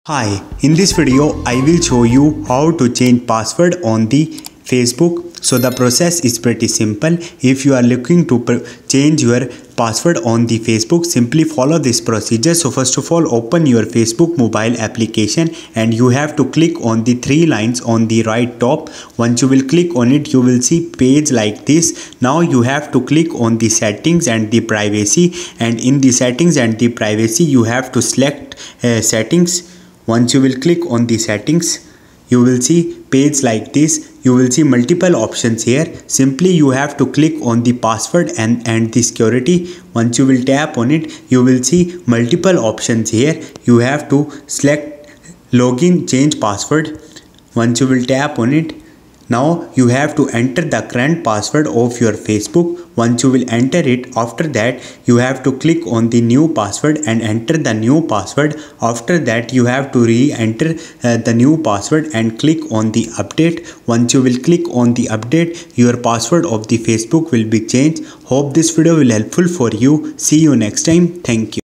Hi, in this video I will show you how to change password on the Facebook. So the process is pretty simple. If you are looking to change your password on the Facebook, simply follow this procedure. So first of all, open your Facebook mobile application and you have to click on the three lines on the right top. Once you will click on it, you will see page like this. Now you have to click on the settings and the privacy, and in the settings and the privacy you have to select settings. Once you will click on the settings, you will see page like this. You will see multiple options here. Simply you have to click on the password and the security. Once you will tap on it, you will see multiple options here. You have to select login, change password. Once you will tap on it, now you have to enter the current password of your Facebook. Once you will enter it, after that you have to click on the new password and enter the new password. After that you have to re-enter the new password and click on the update. Once you will click on the update, your password of the Facebook will be changed. Hope this video will helpful for you. See you next time. Thank you.